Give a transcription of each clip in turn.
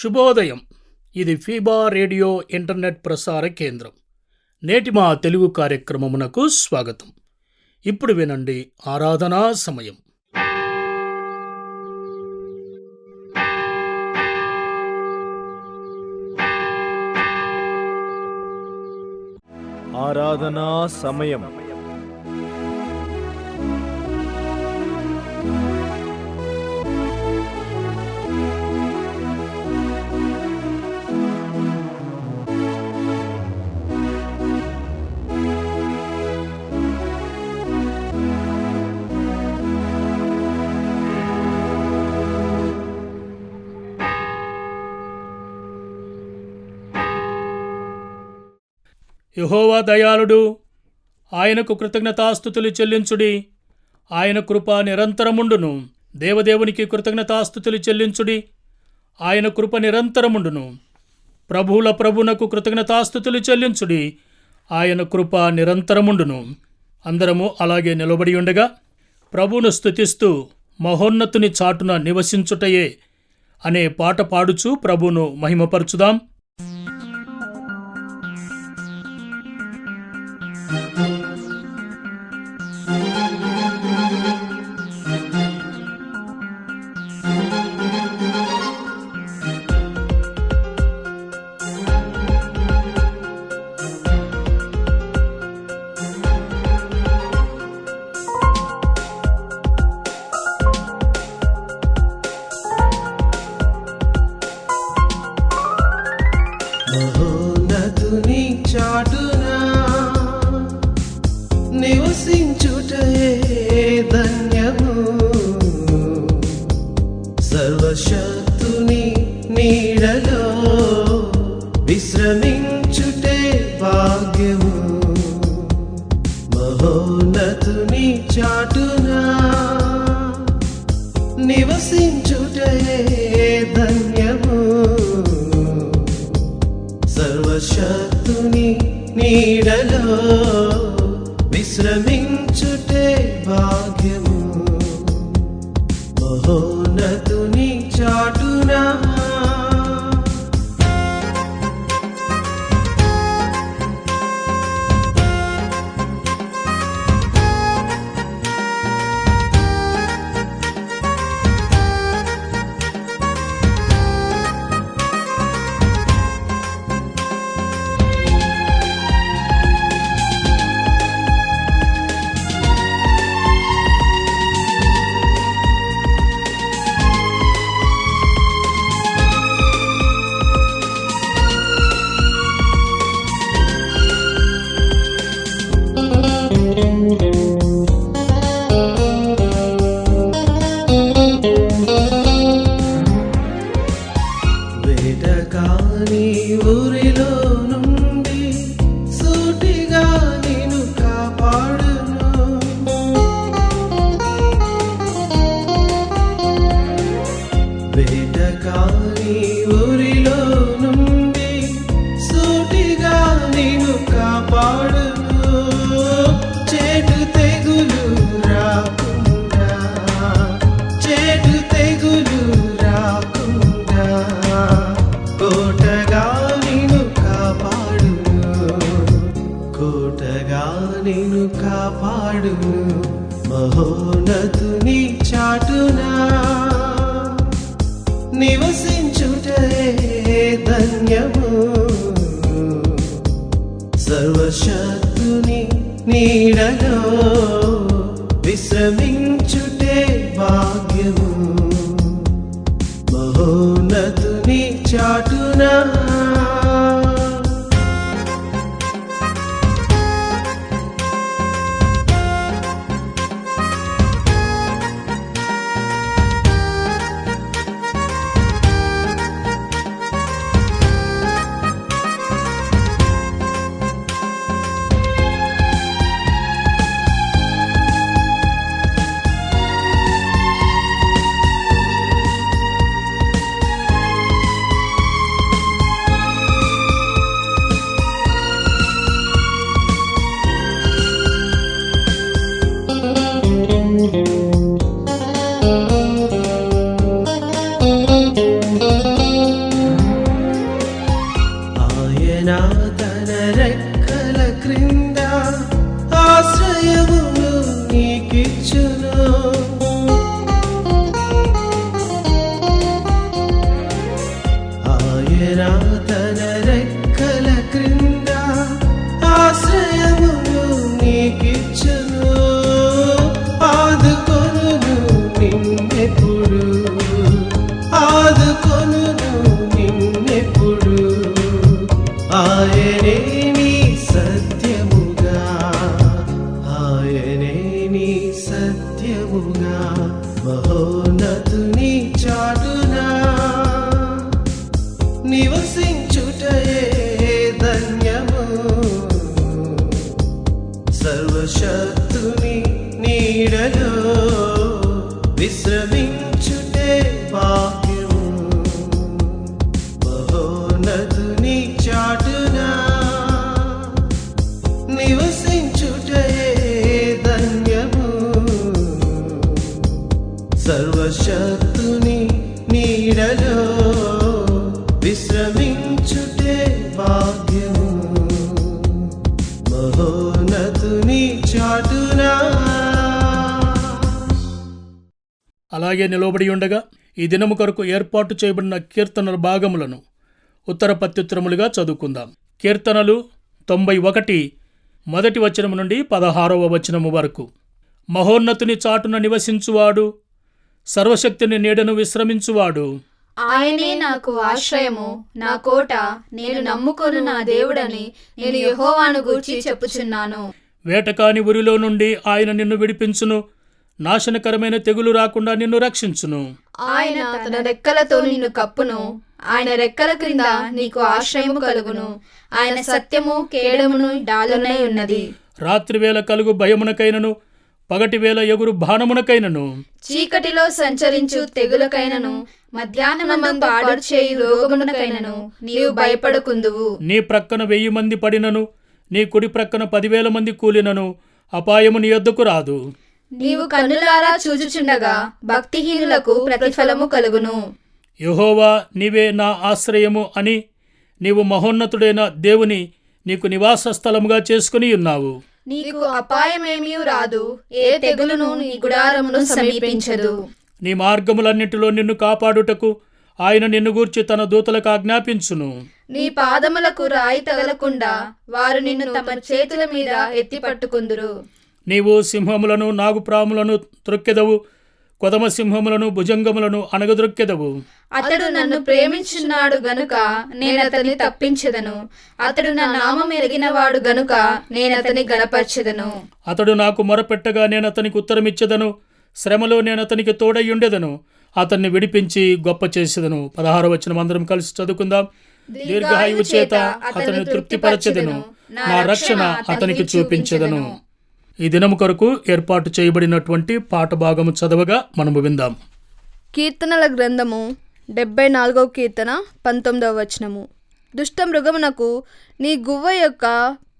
శుభోదయం. ఇది FIBA radio internet ప్రసార కేంద్రం. నేటి మా తెలుగు కార్యక్రమమునకు స్వాగతం. ఇప్పుడు వినండి ఆరాధనా సమయం. ఆరాధనా సమయం. యెహోవా దయాళుడు, ఆయనకు కృతజ్ఞతాస్తుతులు చెల్లించుడి. ఆయన కృప నిరంతరముండును. దేవదేవునికి కృతజ్ఞతాస్తుతులు చెల్లించుడి. ఆయన కృప నిరంతరముండును. ప్రభువుల ప్రభునకు కృతజ్ఞతాస్తుతులు చెల్లించుడి. ఆయన కృప నిరంతరముండును. అందరము అలాగే నిలబడి ఉండగా ప్రభువును స్తుతిస్తూ మహోన్నతుని చాటున నివసించుటయే అనే పాట పాడుచూ ప్రభువును మహిమపరచుదాం. మహోన్నతుని చాటున నివసించుటయే ధన్యము. సర్వశక్తుని నీడలో విశ్రమించుటే భాగ్యము. మహోన్నతుని చాటున నివసించుటయే ధన్యము. సర్వశక్తుని నీడలో విశ్రమించుటే భాగ్యము. మహోన్నతుని చాటున వేటకాని ఊరిలో నుండి సూటిగా నిన్ను కాపాడును. వేటకాని ఊరిలో నుండి సూటిగా నిన్ను కాపాడును. చెడు తెగులు రాకుండా, చెడు తెగులు రాకుండా కోటగా నిన్ను కాపాడును. కోటగా నిన్ను కాపాడును. మహోన్నతుని చాటున నివసించుటయే ధన్యము. సర్వశక్తుని నీడలో విశ్రమించుటే భాగ్యము. మహోన్నతుని చాటున ఆయన తన రెక్కల క్రింద ఆశ్రయమును నీకిచ్చును, ఆదుకొనును నిన్నెప్పుడు, ఆదుకొనును నిన్నెప్పుడు. ఆయనే నీ సత్యముగా, ఆయనే నీ సత్యముగా, మహోన్నతుని చాటునా నివసించుటయే ధన్యము. సర్వశక్తుని నీడలో విశ్రమించుటే భాగ్యము. మహోన్నతుని చాటునా నివసించుటయే ధన్యము. సర్వశక్తుని నీడలో విశ్రమించుటే భాగ్యము. మహోన్నతుని చాటునా. అలాగే నిలబడి ఉండగా ఈ దినము కొరకు ఏర్పాటు చేయబడిన కీర్తనల భాగములను ఉత్తర ప్రత్యుత్తరములుగా చదువుకుందాం. కీర్తనలు 91 మొదటి వచనము నుండి 16వ వచనము వరకు. మహోన్నతుని చాటున నివసించువాడు, సర్వశక్తిని నీడను విశ్రమించువాడు, ఆయనే నాకు ఆశ్రయము, నా కోట, నేను నమ్ముకొను నా దేవుడని నేను యెహోవాను గూర్చి చెప్పుచున్నాను. వేటకాని ఉరిలో నుండి ఆయన నిన్ను విడిపించును, నాశనకరమైన తెగులు రాకుండా నిన్ను రక్షించును. ఆయన తన రెక్కలతో నిన్ను కప్పును, ఆయన రెక్కల క్రింద నీకు ఆశ్రయము కలుగును. ఆయన సత్యము కేడమును డాలునై ఉన్నది. రాత్రివేళ కలుగు భయమునకైనను, పగటివేళ ఎగురు బాణమునకైనను, చీకటిలో సంచరించు తెగులకైనను, మధ్యాహ్నమందు పాడు చేయు రోగమునకైనను నీవు భయపడకుందువు. నీ ప్రక్కన 1000 మంది పడినను, నీ కుడి ప్రక్కన 10,000 మంది కూలినను అపాయము నీ యొద్దకు రాదు. నీవు కన్నులారా చూచుచుండగా భక్తిహీనులకు ప్రతిఫలము కలుగును. యెహోవా నీవే నా ఆశ్రయము అని నీవు మహోన్నతుడైన దేవుని నీకు నివాస స్థలముగా చేసుకుని ఉన్నావు. నీకు అపాయమేమీ రాదు, ఏ తెగులును నీ గుడారమును సమీపించదు. నీ మార్గములన్నిటిలో నిన్ను కాపాడుటకు ఆయన నిన్ను గూర్చి తన దూతలకు ఆజ్ఞాపించును. నీ పాదములకు రాయి తగలకుండా వారు నిన్ను తమ చేతుల మీద ఎత్తి పట్టుకుందురు. నీవు సింహములను, నాగుప్రాములను త్రొక్కెదవు, కొదమ సింహములను, భుజంగములను అణగద్రొక్కెదవు. అతడు నన్ను ప్రేమించున్నాడు గనుక నేనతని తప్పించెదను. అతడు నా నామం ఎరిగినవాడు గనుక నేనతని గణపరచెదను. అతడు నాకు మొరపెట్టగా నేనతనికి ఉత్తరమిచ్చెదను, శ్రమలో నేనతనికి తోడయ్యుండెదను, అతన్ని విడిపించి గొప్ప చేసేదను. 16వ వచనం అందరం కలిసి చదువుకుందాం. దీర్ఘాయువు చేత అతన్ని తృప్తిపరచెదను, నా రక్షణ అతనికి చూపించెదను. ఈ దినము కొరకు ఏర్పాటు చేయబడినటువంటి పాట భాగము చదవగా మనము విందాం. కీర్తనల గ్రంథము 74వ కీర్తన 19వ వచనము. దుష్ట మృగమునకు నీ గువ్వ యొక్క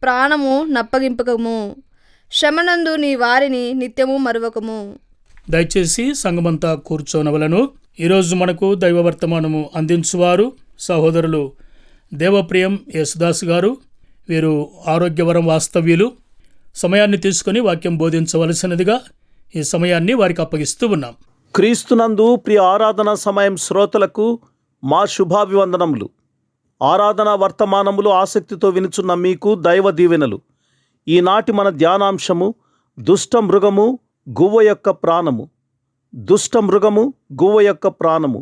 ప్రాణము నప్పగింపకము, శ్రమనందు నీ వారిని నిత్యము మరువకము. దయచేసి సంగమంతా కూర్చోనవలను. ఈరోజు మనకు దైవవర్తమానము అందించువారు సహోదరులు దేవప్రియం యేసుదాస్ గారు. వీరు ఆరోగ్యవరం వాస్తవ్యులు. సమయాన్ని తీసుకుని వాక్యం బోధించవలసినదిగా ఈ సమయాన్ని వారికి అప్పగిస్తూ ఉన్నాం. క్రీస్తునందు ప్రియ ఆరాధన సమయం శ్రోతలకు మా శుభాభివందనములు. ఆరాధన వర్తమానములు ఆసక్తితో వినుచున్న మీకు దైవ దీవెనలు. ఈనాటి మన ధ్యానాంశము దుష్ట మృగము గువ్వ యొక్క ప్రాణము. దుష్ట మృగము గువ్వ యొక్క ప్రాణము.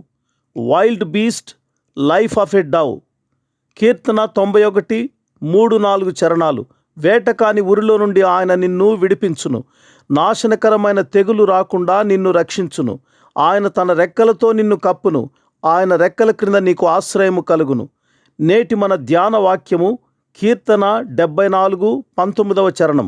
Wild beast life of a dove. కీర్తన 91 3-4 చరణాలు. వేటకాని ఉరిలో నుండి ఆయన నిన్ను విడిపించును, నాశనకరమైన తెగులు రాకుండా నిన్ను రక్షించును. ఆయన తన రెక్కలతో నిన్ను కప్పును, ఆయన రెక్కల క్రింద నీకు ఆశ్రయము కలుగును. నేటి మన ధ్యాన వాక్యము కీర్తన 74 19వ చరణం.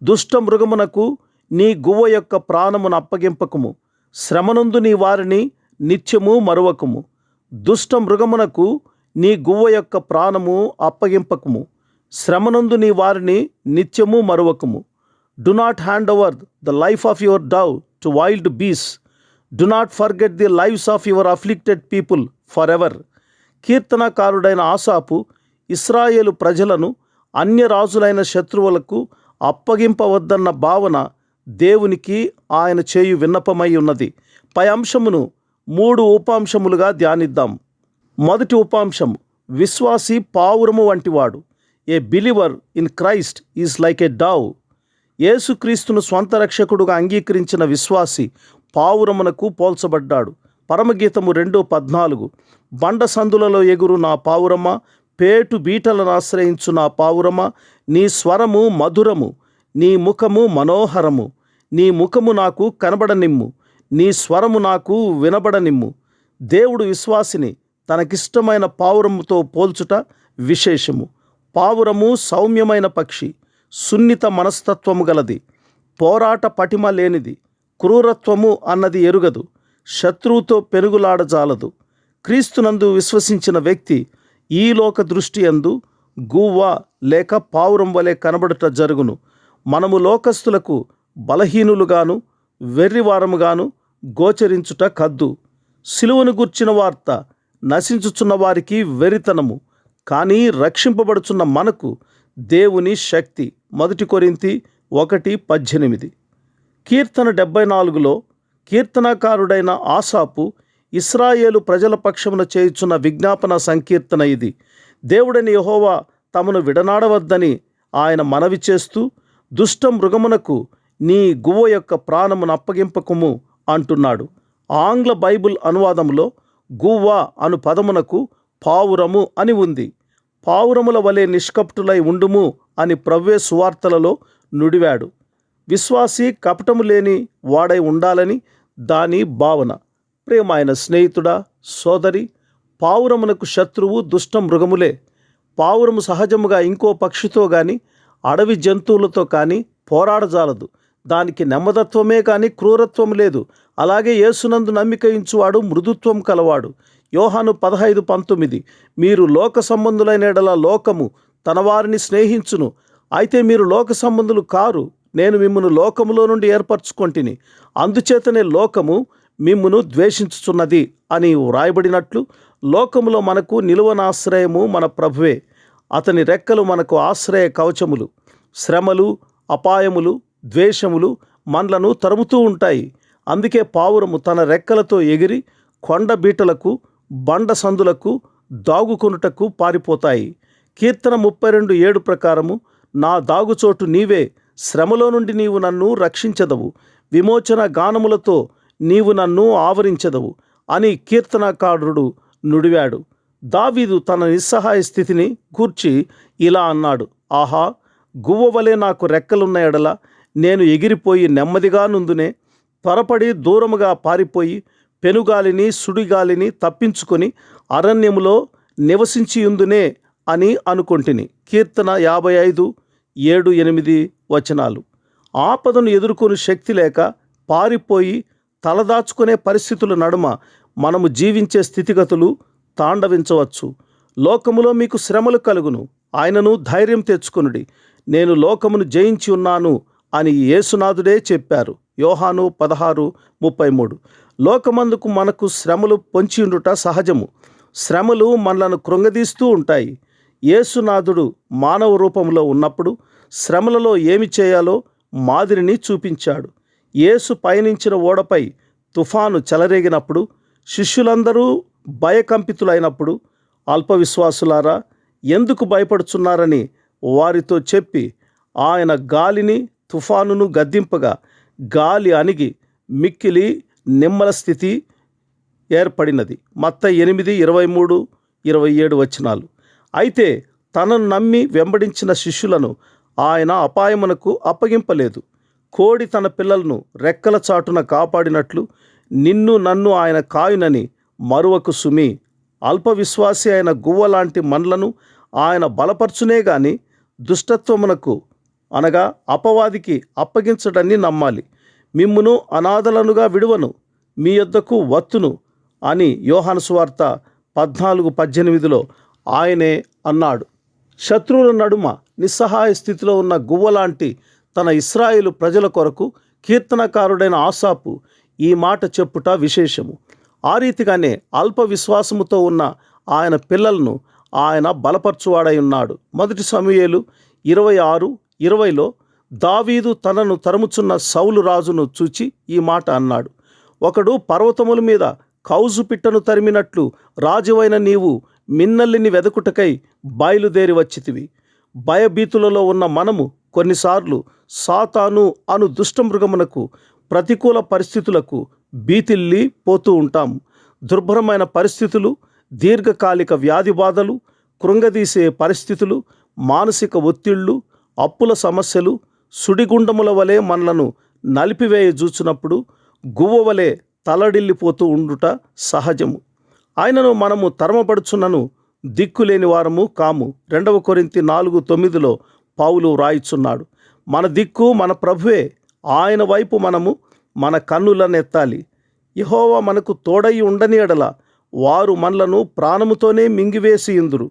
దుష్ట మృగమునకు నీ గువ్వ యొక్క ప్రాణమును అప్పగింపకము, శ్రమనందు నీ వారిని నిత్యము మరువకము. దుష్ట మృగమునకు నీ గువ్వ యొక్క ప్రాణము అప్పగింపకము, శ్రమనందు నీ వారిని నిత్యము మరువకము. Do not hand over the life of your dove to wild beasts. Do not forget the lives of your afflicted people for ever. కీర్తనకారుడైన ఆసాపు ఇశ్రాయేలు ప్రజలను అన్య రాజులైన శత్రువులకు అప్పగింపవద్దన్న భావన దేవునికి ఆయన చేయు విన్నపమై ఉన్నది. పై అంశమును 3 ఉపాంశములుగా ధ్యానిద్దాం. మొదటి ఉపాంశం విశ్వాసి పావురము వంటివాడు. A believer in Christ is like a dove. యేసుక్రీస్తును స్వంత రక్షకుడుగా అంగీకరించిన విశ్వాసి పావురమునకు పోల్చబడ్డాడు. పరమగీతము 2:14. బండ సందులలో ఎగురు నా పావురమ, పేటు బీటలను ఆశ్రయించు నా పావురమ, నీ స్వరము మధురము, నీ ముఖము మనోహరము, నీ ముఖము నాకు కనబడనిమ్ము, నీ స్వరము నాకు వినబడనిమ్ము. దేవుడు విశ్వాసిని తనకిష్టమైన పావురముతో పోల్చుట విశేషము. పావురము సౌమ్యమైన పక్షి, సున్నిత మనస్తత్వము గలది, పోరాట పటిమ లేనిది, క్రూరత్వము అన్నది ఎరుగదు, శత్రువుతో పెనుగులాడజాలదు. క్రీస్తునందు విశ్వసించిన వ్యక్తి ఈ లోక దృష్టి యందు గువ్వ లేక పావురం వలె కనబడుట జరుగును. మనము లోకస్తులకు బలహీనులుగాను వెర్రివారముగాను గోచరించుట కద్దు. సిలువను గూర్చిన వార్త నశించుచున్న వారికి వెరితనము, కానీ రక్షింపబడుచున్న మనకు దేవుని శక్తి. 1 కొరింథీ 1:18. కీర్తన 74లో కీర్తనకారుడైన ఆసాపు ఇశ్రాయేలు ప్రజల పక్షమున చేయుచున్న విజ్ఞాపన సంకీర్తన ఇది. దేవుడని యెహోవా తమను విడనాడవద్దని ఆయన మనవి చేస్తూ, దుష్ట మృగమునకు నీ గువ్వ యొక్క ప్రాణమును అప్పగింపకము అంటున్నాడు. ఆంగ్ల బైబిల్ అనువాదంలో గువ్వ అను పదమునకు పావురము అని ఉంది. పావురముల వలె నిష్కపటులై ఉండుము అని ప్రభువే సువార్తలలో నుడివాడు. విశ్వాసి కపటము లేని వాడై ఉండాలని దాని భావన. ప్రియమైన స్నేహితుడా, సోదరి, పావురమునకు శత్రువు దుష్ట మృగములే. పావురము సహజముగా ఇంకో పక్షితో కానీ అడవి జంతువులతో కానీ పోరాడజాలదు. దానికి నెమ్మదత్వమే కానీ క్రూరత్వం లేదు. అలాగే యేసునందు నమ్మిక ఉంచువాడు మృదుత్వం కలవాడు. యోహాను 15:19. మీరు లోక సంబంధులైన ఎడల లోకము తన వారిని స్నేహించును. అయితే మీరు లోక సంబంధులు కారు, నేను మిమ్మును లోకములో నుండి ఏర్పరచుకొంటిని, అందుచేతనే లోకము మిమ్మును ద్వేషించుచున్నది అని వ్రాయబడినట్లు లోకములో మనకు నిలువనాశ్రయము మన ప్రభువే. అతని రెక్కలు మనకు ఆశ్రయ కవచములు. శ్రమలు, అపాయములు, ద్వేషములు మనలను తరుముతూ ఉంటాయి. అందుకే పావురము తన రెక్కలతో ఎగిరి కొండ బీటలకు, బండ సందులకు దాగుకొనుటకు పారిపోతాయి. కీర్తన 32:7 ప్రకారము, నా దాగుచోటు నీవే, శ్రమలో నుండి నీవు నన్ను రక్షించదవు, విమోచన గానములతో నీవు నన్ను ఆవరించదవు అని కీర్తనకారుడు నుడివాడు. దావీదు తన నిస్సహాయ స్థితిని గూర్చి ఇలా అన్నాడు, ఆహా, గువ్వ వలె నాకు రెక్కలున్న ఎడల నేను ఎగిరిపోయి నెమ్మదిగా నుందునే, త్వరపడి దూరముగా పారిపోయి పెనుగాలిని సుడిగాలిని తప్పించుకొని అరణ్యములో నివసించియుందునే అని అనుకొంటిని. కీర్తన 55:7-8 వచనాలు. ఆపదను ఎదుర్కొని శక్తి లేక పారిపోయి తలదాచుకునే పరిస్థితుల నడుమ మనము జీవించే స్థితిగతులు తాండవించవచ్చు. లోకములో మీకు శ్రమలు కలుగును, ఆయనను ధైర్యం తెచ్చుకొనుడి, నేను లోకమును జయించి ఉన్నాను అని యేసునాథుడే చెప్పారు. యోహాను 16:33. లోకమందుకు మనకు శ్రమలు పొంచియుండుట సహజము. శ్రమలు మనలను కృంగదీస్తూ ఉంటాయి. యేసునాథుడు మానవ రూపంలో ఉన్నప్పుడు శ్రమలలో ఏమి చేయాలో మాదిరిని చూపించాడు. యేసు పయనించిన ఓడపై తుఫాను చెలరేగినప్పుడు శిష్యులందరూ భయకంపితులైనప్పుడు, అల్పవిశ్వాసులారా ఎందుకు భయపడుచున్నారని వారితో చెప్పి ఆయన గాలిని తుఫానును గద్దింపగా గాలి అణిగి మిక్కిలి నిమ్మల స్థితి ఏర్పడినది. మత్తయి 8:23-27 వచనాలు. అయితే తనను నమ్మి వెంబడించిన శిష్యులను ఆయన అపాయమునకు అప్పగింపలేదు. కోడి తన పిల్లలను రెక్కల చాటున కాపాడినట్లు నిన్ను నన్ను ఆయన కాయునని మరువకు సుమి. అల్పవిశ్వాసి అయిన గువ్వలాంటి మనలను ఆయన బలపరచునే గాని దుష్టత్వమునకు అనగా అపవాదికి అప్పగించడాన్ని నమ్మాలి. మిమ్మును అనాథలనుగా విడువను, మీ యొద్దకు వత్తును అని యోహాను సువార్త 14:18లో ఆయనే అన్నాడు. శత్రువుల నడుమ నిస్సహాయ స్థితిలో ఉన్న గువ్వలాంటి తన ఇశ్రాయేలు ప్రజల కొరకు కీర్తనకారుడైన ఆసాపు ఈ మాట చెప్పుట విశేషము. ఆ రీతిగానే అల్ప విశ్వాసముతో ఉన్న ఆయన పిల్లలను ఆయన బలపరచువాడై ఉన్నాడు. 1 సమూయేలు 26:20లో దావీదు తనను తరుముచున్న సౌలు రాజును చూచి ఈ మాట అన్నాడు, ఒకడు పర్వతముల మీద కౌజు పిట్టను తరిమినట్లు రాజువైన నీవు మిన్నల్లిని వెదకుటకై బయలుదేరి వచ్చితివి. భయభీతులలో ఉన్న మనము కొన్నిసార్లు సాతాను అను దుష్టమృగమునకు ప్రతికూల పరిస్థితులకు భీతిల్లి పోతూ ఉంటాం. దుర్భరమైన పరిస్థితులు, దీర్ఘకాలిక వ్యాధి బాధలు, కృంగదీసే పరిస్థితులు, మానసిక ఒత్తిళ్లు, అప్పుల సమస్యలు సుడిగుండముల వలె మనలను నలిపివేయ చూచినప్పుడు గువ్వ వలె తలడిల్లిపోతూ ఉండుట సహజము. ఆయనను మనము తరమపడుచున్నను దిక్కులేని వారము కాము. 2 కొరింథీ 4:9 పౌలు వ్రాయిచున్నాడు. మన దిక్కు మన ప్రభువే. ఆయన వైపు మనము మన కన్నులనెత్తాలి. యెహోవా మనకు తోడై ఉండని ఎడల వారు మనలను ప్రాణముతోనే మింగివేసి ఉందురు.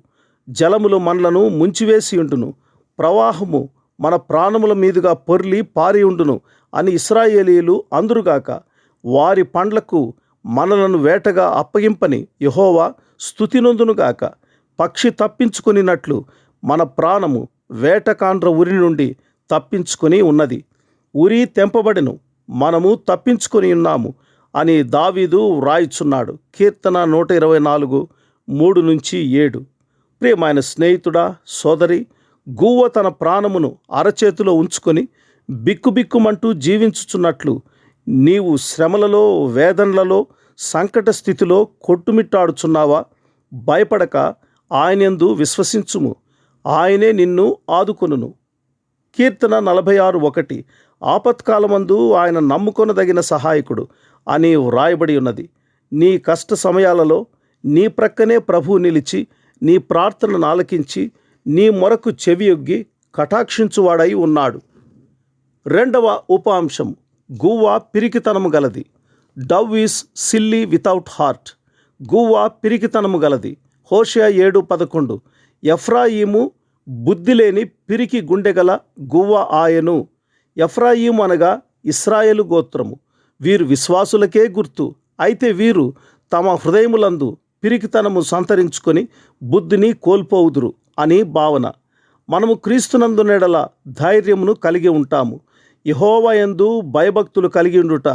జలములు మనలను ముంచివేసి ఉండును. ప్రవాహము మన ప్రాణముల మీదుగా పొర్లి పారి ఉండును అని ఇశ్రాయేలీయులు అందురుగాక. వారి పండ్లకు మనలను వేటగా అప్పగింపని యెహోవా స్తుతి నొందునుగాక. పక్షి తప్పించుకొనినట్లు మన ప్రాణము వేటకాండ్ర ఉరి నుండి తప్పించుకొని ఉన్నది. ఉరి తెంపబడెను, మనము తప్పించుకొని ఉన్నాము అని దావీదు వ్రాయిచున్నాడు. కీర్తన 124:3-7. ప్రియమైన స్నేహితుడా, సోదరి, గువ్వ తన ప్రాణమును అరచేతిలో ఉంచుకొని బిక్కుబిక్కుమంటూ జీవించుచున్నట్లు నీవు శ్రమలలో, వేదనలలో, సంకట స్థితిలో కొట్టుమిట్టాడుచున్నావా? భయపడక ఆయనందు విశ్వసించుము, ఆయనే నిన్ను ఆదుకొనును. కీర్తన 46:1 ఆపత్కాలమందు ఆయన నమ్ముకొనదగిన సహాయకుడు అని వ్రాయబడి ఉన్నది. నీ కష్ట సమయాలలో నీ ప్రక్కనే ప్రభువు నిలిచి నీ ప్రార్థనను ఆలకించి నీ మొరకు చెవియొగ్గి కటాక్షించువాడై ఉన్నాడు. 2వ ఉప అంశం, గువ్వ పిరికితనము గలది. Dove is silly without heart. గువ్వ పిరికితనము గలది. హోషేయ 7:11 ఎఫ్రాయిము బుద్ధిలేని పిరికి గుండెగల గువ్వ ఆయను. ఎఫ్రాయిము అనగా ఇశ్రాయేలు గోత్రము. వీరు విశ్వాసులకే గుర్తు. అయితే వీరు తమ హృదయములందు పిరికితనము సంతరించుకొని బుద్ధిని కోల్పోవుదురు అని భావన. మనము క్రీస్తునందునెడల ధైర్యమును కలిగి ఉంటాము. యెహోవా యందు భయభక్తులు కలిగి ఉండుట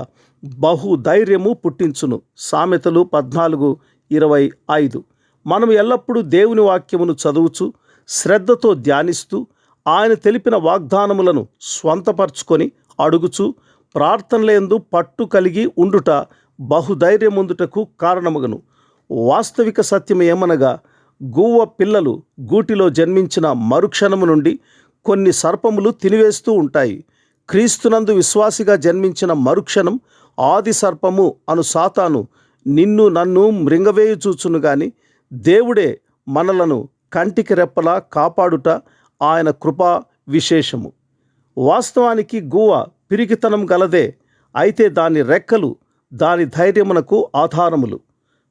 బహు ధైర్యము పుట్టించును. సామెతలు 14:25. మనం ఎల్లప్పుడూ దేవుని వాక్యమును చదువుచు శ్రద్ధతో ధ్యానిస్తూ ఆయన తెలిపిన వాగ్దానములను స్వంతపరచుకొని అడుగుచు ప్రార్థనలందు పట్టు కలిగి ఉండుట బహుధైర్యముందుటకు కారణమగును. వాస్తవిక సత్యం ఏమనగా గువ్వ పిల్లలు గూటిలో జన్మించిన మరుక్షణము నుండి కొన్ని సర్పములు తినివేస్తూ ఉంటాయి. క్రీస్తునందు విశ్వాసిగా జన్మించిన మరుక్షణం ఆది సర్పము అను సాతాను నిన్ను నన్ను మృంగవేయుచూచును గాని దేవుడే మనలను కంటికి రెప్పలా కాపాడుట ఆయన కృపా విశేషము. వాస్తవానికి గువ్వ పిరికితనం గలదే. అయితే దాని రెక్కలు దాని ధైర్యమునకు ఆధారములు.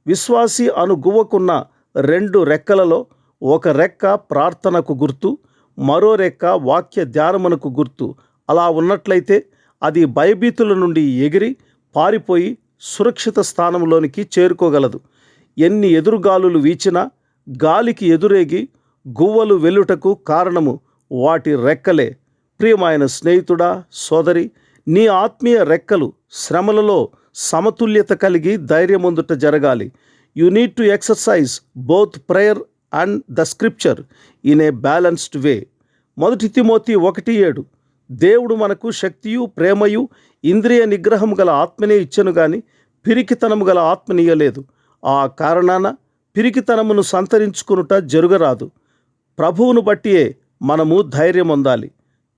విశ్వాసి అను గువ్వకున్న 2 రెక్కలలో ఒక రెక్క ప్రార్థనకు గుర్తు, మరో రెక్క వాక్య ధ్యానమునకు గుర్తు. అలా ఉన్నట్లయితే అది భయభీతుల నుండి ఎగిరి పారిపోయి సురక్షిత స్థానంలోనికి చేరుకోగలదు. ఎన్ని ఎదురుగాలులు వీచినా గాలికి ఎదురేగి గువ్వలు వెల్లుటకు కారణము వాటి రెక్కలే. ప్రియమైన స్నేహితుడా, సోదరి, నీ ఆత్మీయ రెక్కలు శ్రమలలో సమతుల్యత కలిగి ధైర్యముందుట జరగాలి. You need to exercise both prayer and the scripture in a balanced way. 1 Timothy 1:7 దేవుడు మనకు శక్తియు ప్రేమయు ఇంద్రియ నిగ్రహం గల ఆత్మనే ఇచ్చెను గాని పిరికితనము గల ఆత్మనీయలేదు. ఆ కారణాన పిరికితనమును సంతరించుకునుట జరుగరాదు. ప్రభువును బట్టియే మనము ధైర్యం పొందాలి.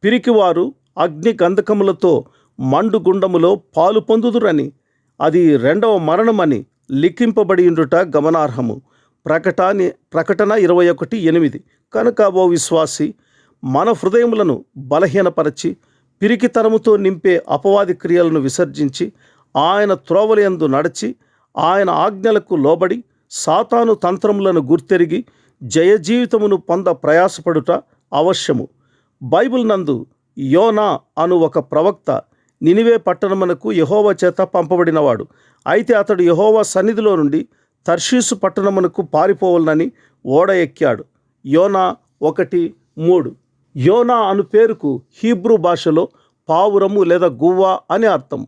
పిరికివారు అగ్ని గంధకములతో మండు గుండములో పాలు పొందుదురని, అది 2వ మరణమని లిఖింపబడి ఉండుట గమనార్హము. ప్రకటన 21:8. కనుక ఓ విశ్వాసి, మన హృదయములను బలహీనపరచి పిరికితనముతో నింపే అపవాది క్రియలను విసర్జించి ఆయన త్రోవలయందు నడిచి ఆయన ఆజ్ఞలకు లోబడి సాతాను తంత్రములను గుర్తెరిగి జయ జీవితమును పొంద ప్రయాసపడుట అవశ్యము. బైబిల్ నందు యోనా అను ఒక ప్రవక్త నినివే పట్టణమునకు యెహోవా చేత పంపబడినవాడు. అయితే అతడు యెహోవా సన్నిధిలో నుండి తర్షీసు పట్టణమునకు పారిపోవాలని ఓడ ఎక్కాడు. యోనా 1:3. యోనా అను పేరుకు హీబ్రూ భాషలో పావురము లేదా గువ్వ అని అర్థం.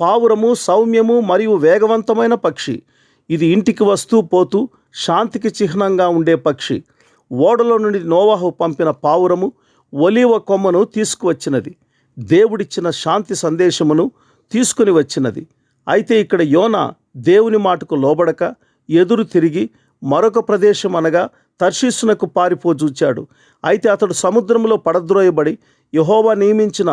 పావురము సౌమ్యము మరియు వేగవంతమైన పక్షి. ఇది ఇంటికి వస్తూ పోతూ శాంతికి చిహ్నంగా ఉండే పక్షి. ఓడలో నుండి నోవాహు పంపిన పావురము ఒలీవ కొమ్మను తీసుకువచ్చినది. దేవుడిచ్చిన శాంతి సందేశమును తీసుకుని వచ్చినది. అయితే ఇక్కడ యోనా దేవుని మాటకు లోబడక ఎదురు తిరిగి మరొక ప్రదేశం అనగా తర్షీసునకు పారిపోజూచాడు. అయితే అతడు సముద్రంలో పడద్రోయబడి యెహోవా నియమించిన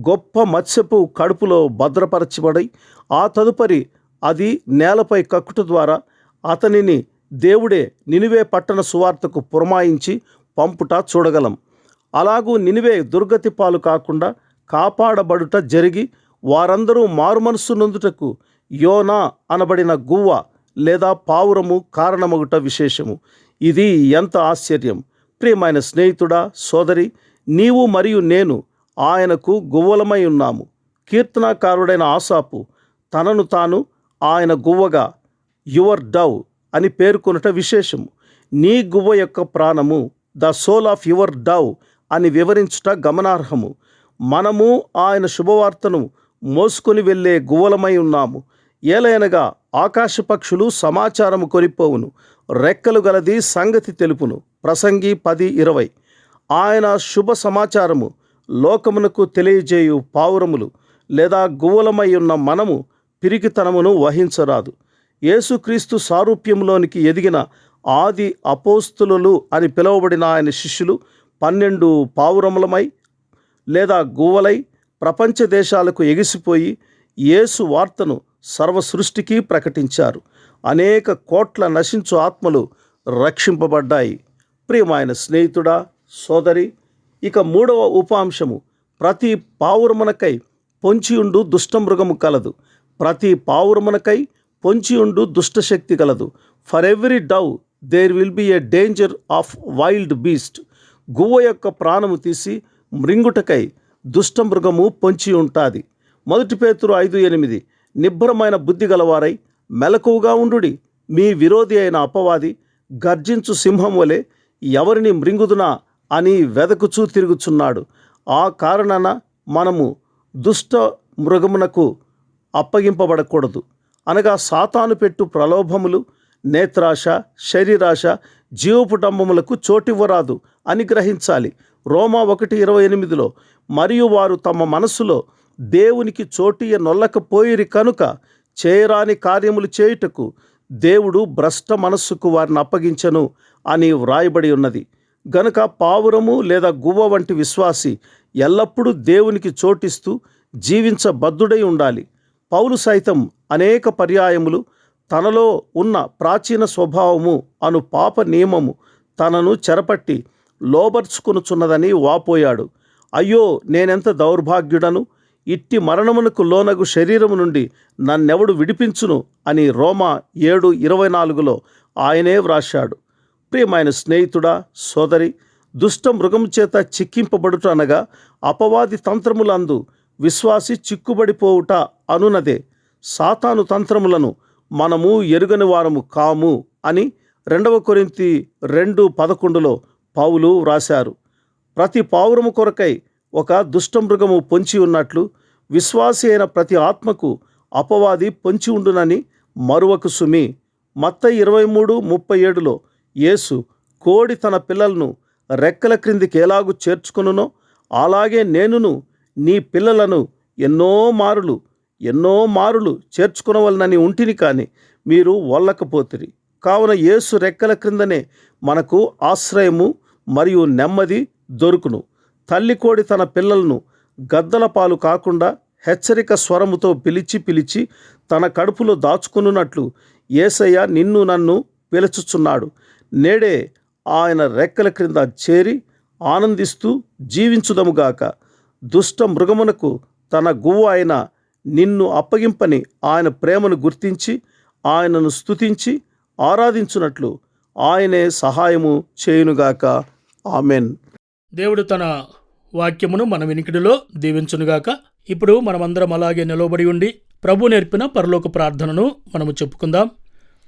గొప్ప మత్స్యపు కడుపులో భద్రపరచబడి ఆ తదుపరి అది నేలపై కక్కుట ద్వారా అతనిని దేవుడే నినివే పట్టణ సువార్తకు పురమాయించి పంపుట చూడగలం. అలాగూ నినివే దుర్గతి పాలు కాకుండా కాపాడబడుట జరిగి వారందరూ మారుమనస్సు నొందుటకు యోనా అనబడిన గువ్వ లేదా పావురము కారణమగుట విశేషము. ఇది ఎంత ఆశ్చర్యం! ప్రియమైన స్నేహితుడా, సోదరి, నీవు మరియు నేను ఆయనకు గువ్వలమై ఉన్నాము. కీర్తనాకారుడైన ఆసాపు తనను తాను ఆయన గువ్వగా యువర్ డవ్ అని పేర్కొనుట విశేషము. నీ గువ్వ యొక్క ప్రాణము, the soul of your dove అని వివరించుట గమనార్హము. మనము ఆయన శుభవార్తను మోసుకొని వెళ్ళే గువ్వలమై ఉన్నాము. ఏలయనగా ఆకాశ పక్షులు సమాచారము కొనిపోవును, రెక్కలు గలది సంగతి తెలుపును. ప్రసంగి 10:20. ఆయన శుభ సమాచారము లోకమునకు తెలియజేయు పావురములు లేదా గువ్వలమై ఉన్న మనము పిరికితనమును వహించరాదు. యేసుక్రీస్తు సారూప్యంలోనికి ఎదిగిన ఆది అపోస్తులు అని పిలువబడిన ఆయన శిష్యులు 12 పావురములమై లేదా గువ్వలై ప్రపంచ దేశాలకు ఎగిసిపోయి యేసు వార్తను సర్వ సృష్టికి ప్రకటించారు. అనేక కోట్ల నశించు ఆత్మలు రక్షింపబడ్డాయి. ప్రియమైన స్నేహితుడా, సోదరి, ఇక 3వ ఉపాంశము, ప్రతి పావురమునకై పొంచియుండు దుష్టమృగము కలదు. ప్రతి పావురమునకై పొంచియుండు దుష్టశక్తి కలదు. For every dove there will be a danger of wild beast. గువ్వ యొక్క ప్రాణము తీసి మృంగుటకై దుష్టమృగము పొంచి ఉంటాది. 1 పేతురు 5:8. నిబ్బరమైన బుద్ధి గలవారై మెలకువగా ఉండుడి. మీ విరోధి అయిన అపవాది గర్జించు సింహం వలె ఎవరిని మృంగుదునా అని వెదకుచూ తిరుగుచున్నాడు. ఆ కారణాన మనము దుష్ట మృగమునకు అప్పగింపబడకూడదు. అనగా సాతాను పెట్టు ప్రలోభములు, నేత్రాశ, శరీరాశ, జీవపుటంబములకు చోటివ్వరాదు అని గ్రహించాలి. రోమా 1:28. మరియు వారు తమ మనస్సులో దేవునికి చోటియ నొల్లకపోయిరి కనుక చేయరాని కార్యములు చేయుటకు దేవుడు భ్రష్ట మనస్సుకు వారిని అప్పగించెను అని వ్రాయబడి ఉన్నది. గనుక పావురము లేదా గువ్వ వంటి విశ్వాసి ఎల్లప్పుడూ దేవునికి చోటిస్తూ జీవించబద్ధుడై ఉండాలి. పౌలు సైతం అనేక పర్యాయములు తనలో ఉన్న ప్రాచీన స్వభావము అను పాప నియమము తనను చెరపట్టి లోబర్చుకొనుచున్నదని వాపోయాడు. అయ్యో, నేనెంత దౌర్భాగ్యుడను! ఇట్టి మరణమునకు లోనగు శరీరము నుండి నన్నెవడు విడిపించును అని రోమా 7:24 ఆయనే వ్రాశాడు. ప్రియమైన స్నేహితుడా, సోదరి, దుష్ట మృగము చేత చిక్కింపబడుట అనగా అపవాది తంత్రములందు విశ్వాసి చిక్కుబడిపోవుట అనునదే. సాతాను తంత్రములను మనము ఎరుగని వారము కాము అని 2 కొరింథీ 2:11 పౌలు వ్రాశారు. ప్రతి పావురము కొరకై ఒక దుష్టమృగము పొంచి ఉన్నట్లు విశ్వాసి అయిన ప్రతి ఆత్మకు అపవాది పొంచి ఉండునని మరువకు సుమి. మత్తయి 23:37 యేసు కోడి తన పిల్లలను రెక్కల క్రిందికి ఎలాగు చేర్చుకొనునో అలాగే నేనును నీ పిల్లలను ఎన్నో మారులు చేర్చుకొనవలనని ఉంటిని, కానీ మీరు వల్లకపోతిరి. కావున యేసు రెక్కల క్రిందనే మనకు ఆశ్రయము మరియు నెమ్మది దొరుకును. తల్లి కోడి తన పిల్లలను గద్దల పాలు కాకుండా హెచ్చరిక స్వరముతో పిలిచి తన కడుపులో దాచుకున్నట్లు యేసయ్య నిన్ను నన్ను పిలుచుచున్నాడు. నేడే ఆయన రెక్కల క్రింద చేరి ఆనందిస్తూ జీవించుదముగాక. దుష్ట మృగమునకు తన గువ్వ అయిన నిన్ను అప్పగింపని ఆయన ప్రేమను గుర్తించి ఆయనను స్తుతించి ఆరాధించున్నట్లు ఆయనే సహాయము చేయునుగాక. ఆమెన్. దేవుడు తన వాక్యమును మన వినికిడిలో దీవించునుగాక. ఇప్పుడు మనమందరం అలాగే నిలవబడి ఉండి ప్రభు నేర్పిన పరలోక ప్రార్థనను మనము చెప్పుకుందాం.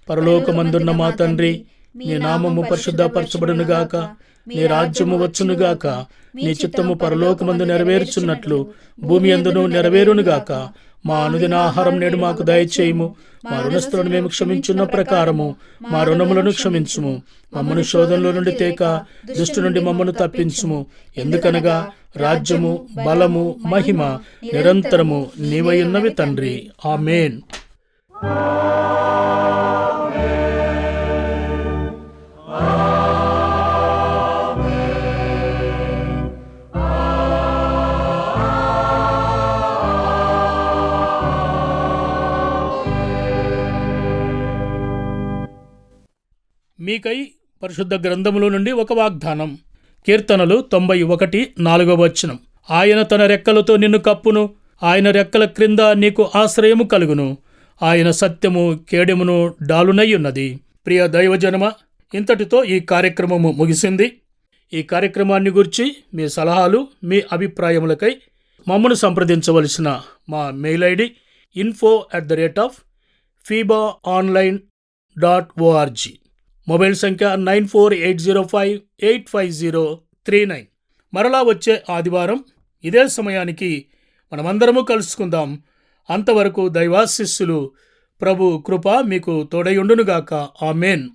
పరలోకమందున్న మా తండ్రి, నీ నామము పరిశుద్ధపరచబడునుగాక, నీ రాజ్యము వచ్చునుగాక, నీ చిత్తము పరలోకమందు నెరవేర్చున్నట్లు భూమి యందును నెరవేరునుగాక. మా అనుదిన ఆహారం నేడు మాకు దయచేయుము. మా రుణస్థులను మేము క్షమించున్న ప్రకారము మా రుణములను క్షమించుము. మమ్మను శోధనలో నుండి తేక దుష్టు నుండి మమ్మను తప్పించుము. ఎందుకనగా రాజ్యము, బలము, మహిమ నిరంతరము నీవయున్నవి తండ్రి. ఆమేన్. మీకై పరిశుద్ధ గ్రంథములో నుండి ఒక వాగ్దానం. కీర్తనలు 91:4. ఆయన తన రెక్కలతో నిన్ను కప్పును, ఆయన రెక్కల క్రింద నీకు ఆశ్రయము కలుగును. ఆయన సత్యము కేడెమును డాలునయ్యున్నది. ప్రియ దైవజనమ, ఇంతటితో ఈ కార్యక్రమము ముగిసింది. ఈ కార్యక్రమాన్ని గురించి మీ సలహాలు, మీ అభిప్రాయములకై మమ్మను సంప్రదించవలసిన మా మెయిల్ ఐడి info@febaonline.org. మొబైల్ సంఖ్య 9480585039. మరలా వచ్చే ఆదివారం ఇదే సమయానికి మనమందరము కలుసుకుందాం. అంతవరకు దైవాశీస్సులు, ప్రభు కృప మీకు తోడయుండునుగాక. ఆమేన్.